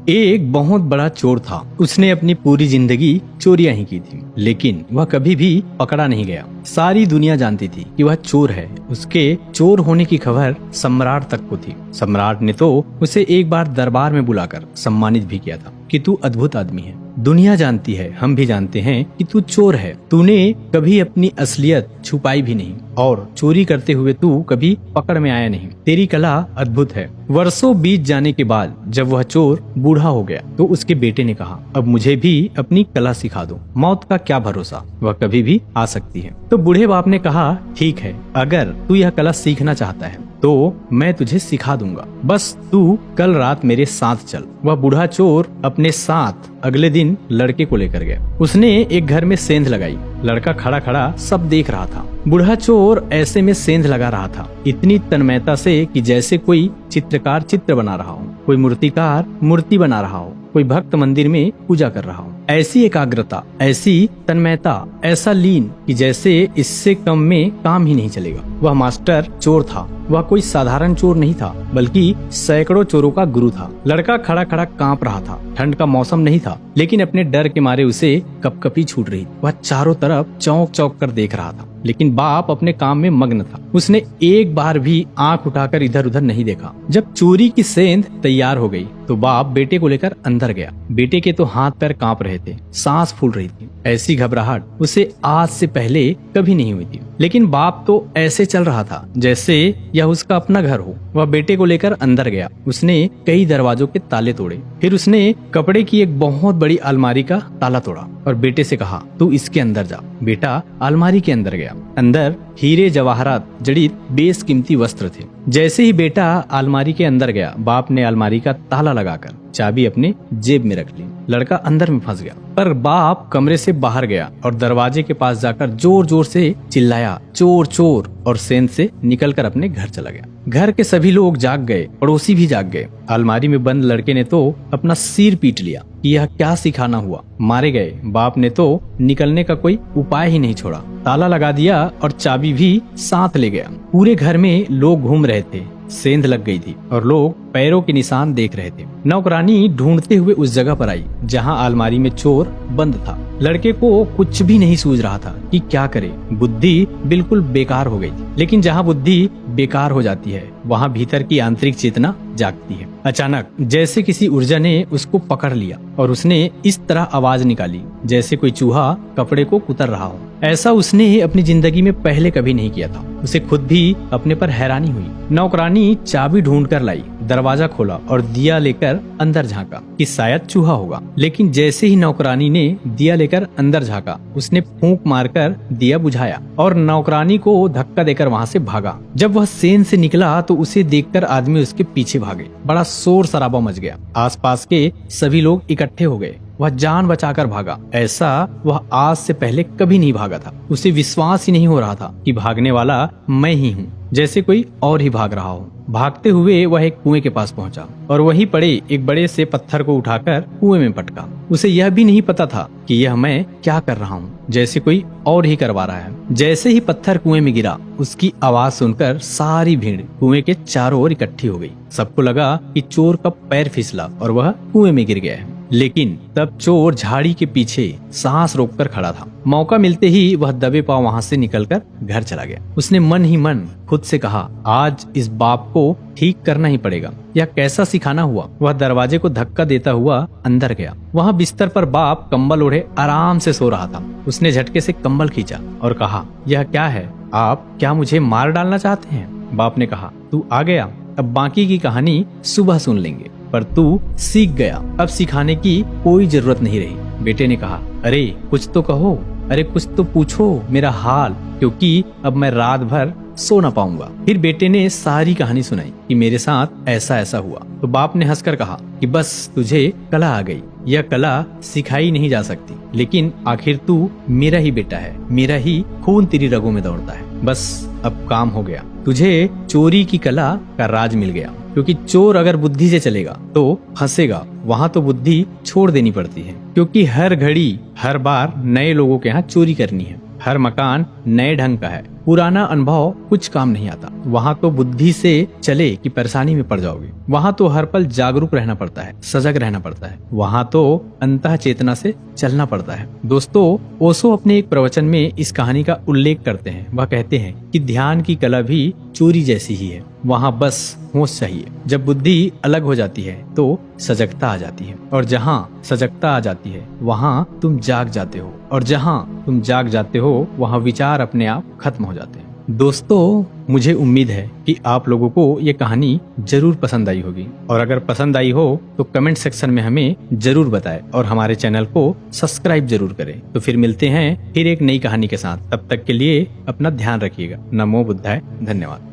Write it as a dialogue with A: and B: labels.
A: एक बहुत बड़ा चोर था। उसने अपनी पूरी जिंदगी चोरियां ही की थी, लेकिन वह कभी भी पकड़ा नहीं गया। सारी दुनिया जानती थी कि वह चोर है। उसके चोर होने की खबर सम्राट तक को थी। सम्राट ने तो उसे एक बार दरबार में बुलाकर सम्मानित भी किया था कि तू अद्भुत आदमी है। दुनिया जानती है, हम भी जानते हैं कि तू चोर है। तूने कभी अपनी असलियत छुपाई भी नहीं और चोरी करते हुए तू कभी पकड़ में आया नहीं। तेरी कला अद्भुत है। वर्षों बीत जाने के बाद जब वह चोर बूढ़ा हो गया तो उसके बेटे ने कहा, अब मुझे भी अपनी कला सिखा दो। मौत का क्या भरोसा, वह कभी भी आ सकती है। तो बूढ़े बाप ने कहा, ठीक है, अगर तू यह कला सीखना चाहता है तो मैं तुझे सिखा दूंगा, बस तू कल रात मेरे साथ चल। वह बूढ़ा चोर अपने साथ अगले दिन लड़के को लेकर गया। उसने एक घर में सेंध लगाई। लड़का खड़ा खड़ा सब देख रहा था। बूढ़ा चोर ऐसे में सेंध लगा रहा था, इतनी तन्मयता से कि जैसे कोई चित्रकार चित्र बना रहा हो, कोई मूर्तिकार मूर्ति बना रहा हो, कोई भक्त मंदिर में पूजा कर रहा हो। ऐसी एकाग्रता, ऐसी तन्मयता, ऐसा लीन कि जैसे इससे कम में काम ही नहीं चलेगा। वह मास्टर चोर था। वह कोई साधारण चोर नहीं था, बल्कि सैकड़ों चोरों का गुरु था। लड़का खड़ा खड़ा कांप रहा था। ठंड का मौसम नहीं था, लेकिन अपने डर के मारे उसे कपकपी छूट रही। वह चारों तरफ चौंक चौंक कर देख रहा था, लेकिन बाप अपने काम में मग्न था। उसने एक बार भी आंख उठाकर इधर उधर नहीं देखा। जब चोरी की सेंध तैयार हो गई तो बाप बेटे को लेकर अंदर गया। बेटे के तो हाथ पैर कांप रहे थे, सांस फूल रही थी। ऐसी घबराहट उसे आज से पहले कभी नहीं हुई थी। लेकिन बाप तो ऐसे चल रहा था जैसे यह उसका अपना घर हो। वह बेटे को लेकर अंदर गया। उसने कई दरवाजों के ताले तोड़े। फिर उसने कपड़े की एक बहुत बड़ी अलमारी का ताला तोड़ा और बेटे से कहा, तू इसके अंदर जा। बेटा अलमारी के अंदर गया। अंदर हीरे जवाहरात जड़ित बेशकीमती वस्त्र थे। जैसे ही बेटा अलमारी के अंदर गया, बाप ने अलमारी का ताला लगाकर चाबी अपने जेब में रख ली। लड़का अंदर में फंस गया। पर बाप कमरे से बाहर गया और दरवाजे के पास जाकर जोर जोर से चिल्लाया, चोर चोर, और सेंध से निकलकर अपने घर चला गया। घर के सभी लोग जाग गए, पड़ोसी भी जाग गए। अलमारी में बंद लड़के ने तो अपना सिर पीट लिया कि यह क्या सिखाना हुआ। मारे गए। बाप ने तो निकलने का कोई उपाय ही नहीं छोड़ा। ताला लगा दिया और चाबी भी साथ ले गया। पूरे घर में लोग घूम रहे थे। सेंध लग गई थी और लोग पैरों के निशान देख रहे थे। नौकरानी ढूंढते हुए उस जगह पर आई जहां अलमारी में चोर बंद था। लड़के को कुछ भी नहीं सूझ रहा था कि क्या करे। बुद्धि बिल्कुल बेकार हो गई थी। लेकिन जहां बुद्धि बेकार हो जाती है वहां भीतर की आंतरिक चेतना जागती है। अचानक जैसे किसी ऊर्जा ने उसको पकड़ लिया और उसने इस तरह आवाज निकाली जैसे कोई चूहा कपड़े को कुतर रहा हो। ऐसा उसने अपनी जिंदगी में पहले कभी नहीं किया था। उसे खुद भी अपने पर हैरानी हुई। नौकरानी चाबी ढूंढ कर लाई, दरवाजा खोला और दिया लेकर अंदर झांका कि शायद चूहा होगा। लेकिन जैसे ही नौकरानी ने दिया लेकर अंदर झांका, उसने फूंक मारकर दिया बुझाया और नौकरानी को धक्का देकर वहां से भागा। जब वह सेंध से निकला तो उसे देखकर आदमी उसके पीछे भागे। बड़ा शोर शराबा मच गया। आसपास के सभी लोग इकट्ठे हो गए। वह जान बचाकर भागा। ऐसा वह आज से पहले कभी नहीं भागा था। उसे विश्वास ही नहीं हो रहा था कि भागने वाला मैं ही हूँ, जैसे कोई और ही भाग रहा हो। भागते हुए वह एक कुएं के पास पहुंचा और वहीं पड़े एक बड़े से पत्थर को उठाकर कुएं में पटका। उसे यह भी नहीं पता था कि यह मैं क्या कर रहा हूँ, जैसे कोई और ही करवा रहा है। जैसे ही पत्थर कुएं में गिरा, उसकी आवाज सुनकर सारी भीड़ कुएं के चारों ओर इकट्ठी हो गई। सबको लगा कि चोर का पैर फिसला और वह कुएं में गिर गया है। लेकिन तब चोर झाड़ी के पीछे सांस रोककर खड़ा था। मौका मिलते ही वह दबे पांव वहां से निकलकर घर चला गया। उसने मन ही मन खुद से कहा, आज इस बाप को ठीक करना ही पड़ेगा। यह कैसा सिखाना हुआ। वह दरवाजे को धक्का देता हुआ अंदर गया। वहां बिस्तर पर बाप कंबल ओढ़े आराम से सो रहा था। उसने झटके से कंबल खींचा और कहा, यह क्या है? आप क्या मुझे मार डालना चाहते हैं? बाप ने कहा, तू आ गया, अब बाकी की कहानी सुबह सुन लेंगे। पर तू सीख गया, अब सिखाने की कोई जरूरत नहीं रही। बेटे ने कहा, अरे कुछ तो कहो, अरे कुछ तो पूछो मेरा हाल, क्योंकि अब मैं रात भर सो न पाऊंगा। फिर बेटे ने सारी कहानी सुनाई कि मेरे साथ ऐसा ऐसा हुआ। तो बाप ने हंसकर कहा कि बस तुझे कला आ गई। यह कला सिखाई नहीं जा सकती, लेकिन आखिर तू मेरा ही बेटा है, मेरा ही खून तेरी रगों में दौड़ता है। बस अब काम हो गया। तुझे चोरी की कला का राज मिल गया, क्योंकि चोर अगर बुद्धि से चलेगा तो फंसेगा। वहाँ तो बुद्धि छोड़ देनी पड़ती है, क्योंकि हर घड़ी हर बार नए लोगों के यहाँ चोरी करनी है। हर मकान नए ढंग का है, पुराना अनुभव कुछ काम नहीं आता। वहाँ तो बुद्धि से चले कि परेशानी में पड़ जाओगे। वहाँ तो हर पल जागरूक रहना पड़ता है, सजग रहना पड़ता है। वहाँ तो अंतः चेतना से चलना पड़ता है। दोस्तों, ओशो अपने एक प्रवचन में इस कहानी का उल्लेख करते हैं। वह कहते हैं कि ध्यान की कला भी चोरी जैसी ही है। वहाँ बस होश चाहिए। जब बुद्धि अलग हो जाती है तो सजगता आ जाती है, और जहाँ सजगता आ जाती है वहाँ तुम जाग जाते हो, और जहाँ तुम जाग जाते हो वहाँ विचार अपने आप खत्म हो जाते हैं। दोस्तों, मुझे उम्मीद है कि आप लोगों को ये कहानी जरूर पसंद आई होगी, और अगर पसंद आई हो तो कमेंट सेक्शन में हमें जरूर बताएं और हमारे चैनल को सब्सक्राइब जरूर करें। तो फिर मिलते हैं फिर एक नई कहानी के साथ। तब तक के लिए अपना ध्यान रखिएगा। नमो बुद्धाय। धन्यवाद।